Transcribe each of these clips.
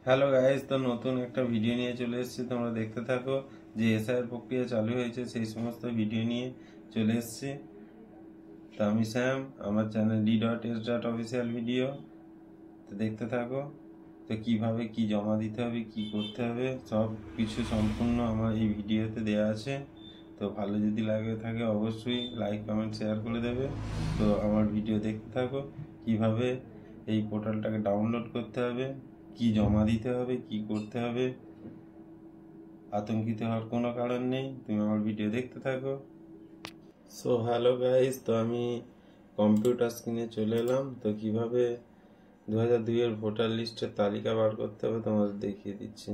Hello guys, তো নতুন একটা ভিডিও নিয়ে চলে এসেছি। তোমরা দেখতে থাকো যে এসআইআর প্রক্রিয়া চালু হয়েছে সেই সমস্ত ভিডিও নিয়ে চলে এসেছি। তো আমি স্যাম, আমার চ্যানেল d.s.official ভিডিও। তো দেখতে থাকো। তো কিভাবে কি জমা দিতে হবে, কি করতে হবে, সব কিছু সম্পূর্ণ আমার এই ভিডিওতে দেওয়া আছে। তো ভালো যদি লাগে থাকে অবশ্যই লাইক কমেন্ট শেয়ার করে দেবে। তো আমার ভিডিও দেখতে থাকো কিভাবে এই পোর্টালটাকে ডাউনলোড করতে হবে, কি জমা দিতে হবে, কি করতে হবে। আতঙ্কিত হওয়ার কোনো কারণ নেই, তুমি আমার ভিডিও দেখতে থাকো। সো হ্যালো গাইস, তো আমি কম্পিউটার স্ক্রিনে চলে এলাম। তো কিভাবে 2002-এর ভোটার লিস্টের তালিকা বার করতে হবে তোমাদের দেখিয়ে দিচ্ছি।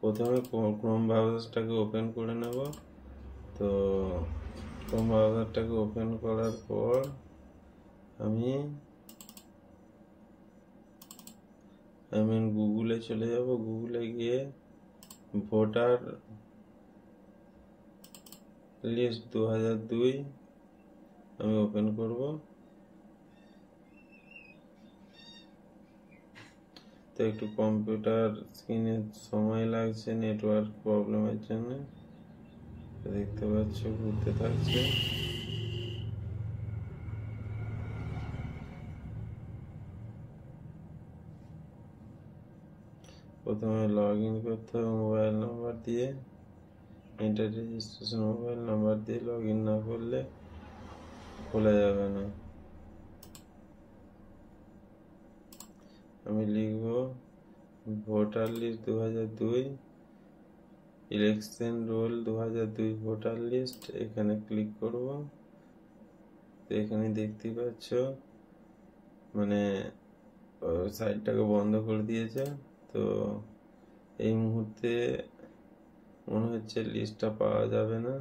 প্রথমে ক্রোম ব্রাউজারটাকে ওপেন করে নেব। তো ক্রোম ব্রাউজারটাকে ওপেন করার পর আমি গুগলে চলে যাব। গুগলে গিয়ে ভোটার লিস্ট 2002 আমি ওপেন করব। তো একটু কম্পিউটার স্ক্রিনে সময় লাগছে নেটওয়ার্ক প্রবলেমের জন্য। দেখতে পাচ্ছ ঘুরতে থাকছে। প্রথমে লগ ইন করতে হবে মোবাইল নাম্বার দিয়ে। এন্টার রেজিস্ট্রেশন মোবাইল নাম্বার দিয়ে লগ ইন না করলে খোলা যাবে না। আমি লিখব voter list 2002 election roll 2002 voter list. এখানে ক্লিক করব। তো এখানে দেখতে পাচ্ছ মানে সাইটটাকে বন্ধ করে দিয়েছে। তো এই মুহূর্তে মনে হচ্ছে লিস্টটা পাওয়া যাবে না।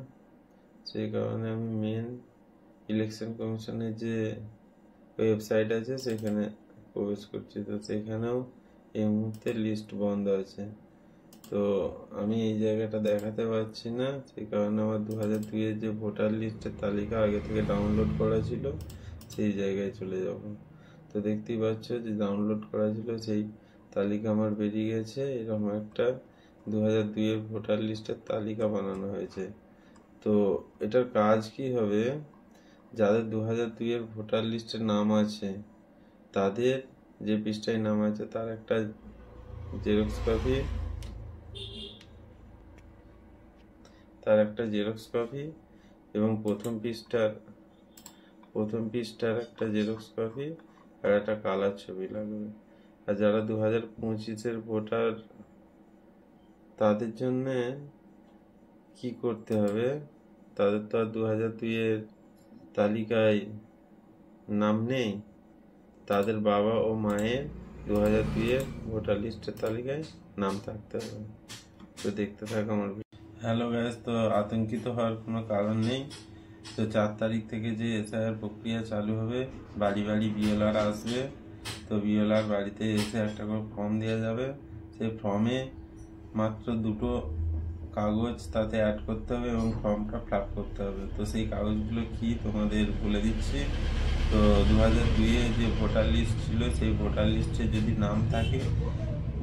সেই কারণে আমি মেন ইলেকশন কমিশনের যে ওয়েবসাইট আছে সেখানে প্রবেশ করছি। তো সেখানেও এই মুহূর্তে লিস্ট বন্ধ আছে। তো আমি এই জায়গাটা দেখাতে পারছি না, সেই কারণে আমার 2002-এর যে ভোটার লিস্টের তালিকা আগে থেকে ডাউনলোড করা ছিল সেই জায়গায় চলে যাব। তো দেখতেই পাচ্ছ যে ডাউনলোড করা ছিল সেই তালিকা আমার বেরিয়ে গেছে। এরকম একটা 2002-এর ভোটার লিস্টের তালিকা বানানো হয়েছে। তো এটার কাজ কি হবে, যাদের 2002-এর ভোটার লিস্টের নাম আছে তাদের যে পৃষ্ঠায় নাম আছে তার একটা জেরক্স কপি এবং প্রথম পৃষ্ঠার একটা জেরক্স কপি আর একটা কালার ছবি লাগবে। আর যারা 2025-এর ভোটার তাদের জন্য কি করতে হবে, তাদের তো আর 2002-এর তালিকায় নাম নেই। তাদের বাবা ও মায়ের 2002-এর ভোটার লিস্টের তালিকায় নাম থাকতে হবে। তো দেখতে থাকো আমার। হ্যালো গাইস, তো আতঙ্কিত হওয়ার কোনো কারণ নেই। তো 4 তারিখ থেকে যে এসআইআর প্রক্রিয়া চালু হবে, বাড়ি বাড়ি বিএলআর আসবে। তো বিএলআর বাড়িতে এসে একটা করে ফর্ম দেওয়া যাবে। সেই ফর্মে মাত্র 2টো কাগজ তাতে অ্যাড করতে হবে এবং ফর্মটা ফিল আপ করতে হবে। তো সেই কাগজগুলো কি তোমাদের বলে দিচ্ছি। তো 2002-এ যে ভোটার লিস্ট ছিল সেই ভোটার লিস্টে যদি নাম থাকে,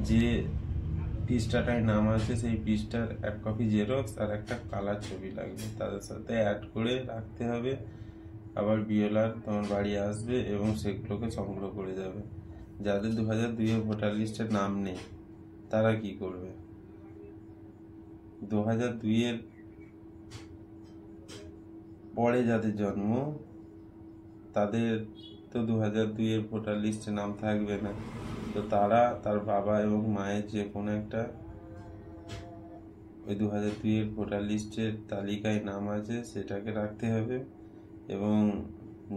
যে পৃষ্ঠাটায় নাম আছে সেই পৃষ্ঠার 1 কপি জেরক্স আর একটা কালার ছবি লাগবে, তাদের সাথে অ্যাড করে রাখতে হবে। আবার বিএলআর তোমার বাড়ি আসবে এবং সেগুলোকে সংগ্রহ করে যাবে। যাদের 2002-এর ভোটার লিস্টের নাম নেই তারা কি করবে, 2002-এর পরে যাদের জন্ম তাদের তো 2002-এর ভোটার লিস্টে নাম থাকবে না। তো তারা তার বাবা এবং মায়ের যে কোনো একটা ওই 2002-এর ভোটার লিস্টের তালিকায় নাম আছে সেটাকে রাখতে হবে। এবং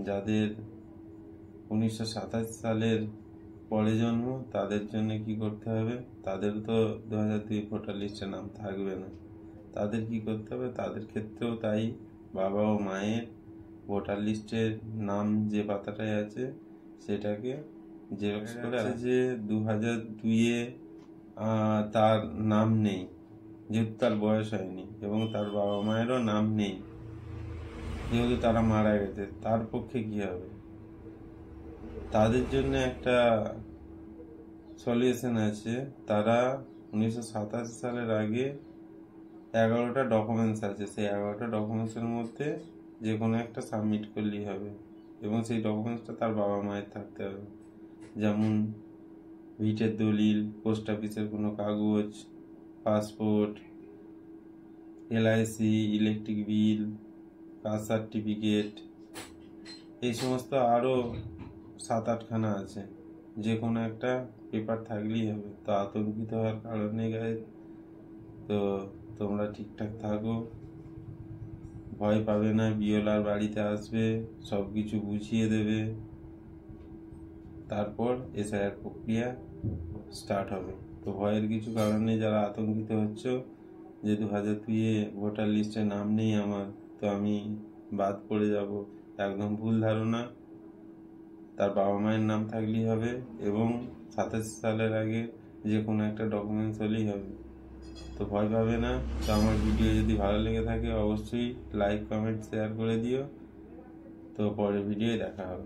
যাদের 1927 সালের পরে জন্ম তাদের জন্য কি করতে হবে, তাদের তো 2002 ভোটার লিস্টে নাম থাকবে না। তাদের কি করতে হবে, তাদের ক্ষেত্রেও তাই বাবা ও মায়ের ভোটার লিস্টের নাম যে পাতাটায় আছে সেটাকে জেরক্স করে যে 2002-এ তার নাম নেই, যেহেতু তার বয়স হয়নি এবং তার বাবা মায়েরও নাম নেই যেহেতু তারা মারা গেছে, তার পক্ষে কি হবে, তাদের জন্য একটা সলিউশন আছে। তারা 1987 সালের আগে 11টা ডকুমেন্টস আছে, সেই 11টা ডকুমেন্টসের মধ্যে যে কোনো একটা সাবমিট করলেই হবে, এবং সেই ডকুমেন্টসটা তার বাবা মায়ের থাকতে হবে। যেমন ভিটের দলিল, পোস্ট অফিসের কোনো কাগজ, passport, LIC, electric bill, caste certificate, এই সমস্ত আরও 7-8খানা আছে। যে কোনো একটা পেপার থাকলেই হবে। তো আতঙ্কিত হওয়ার কারণ নেই গাইজ। তো তোমরা ঠিকঠাক থাকো, ভয় পাবে না। বিওলার বাড়িতে আসবে, সব কিছু বুঝিয়ে দেবে, তারপর SIR প্রক্রিয়া স্টার্ট হবে। তো ভয়ের কিছু কারণ নেই। যারা আতঙ্কিত হচ্ছ যে 2002-এ ভোটার লিস্টে নাম নেই আমার, তো আমি বাদ পড়ে যাব, একদম ভুল ধারণা। তার বাবা মায়ের নাম থাকলেই হবে, এবং 87 সালের আগে যে কোনো একটা ডকুমেন্টস হলেই হবে। তো ভয় পাবে না। তো আমার ভিডিও যদি ভালো লেগে থাকে অবশ্যই লাইক, কমেন্ট, শেয়ার করে দিও। তো পরের ভিডিওয় দেখা হবে।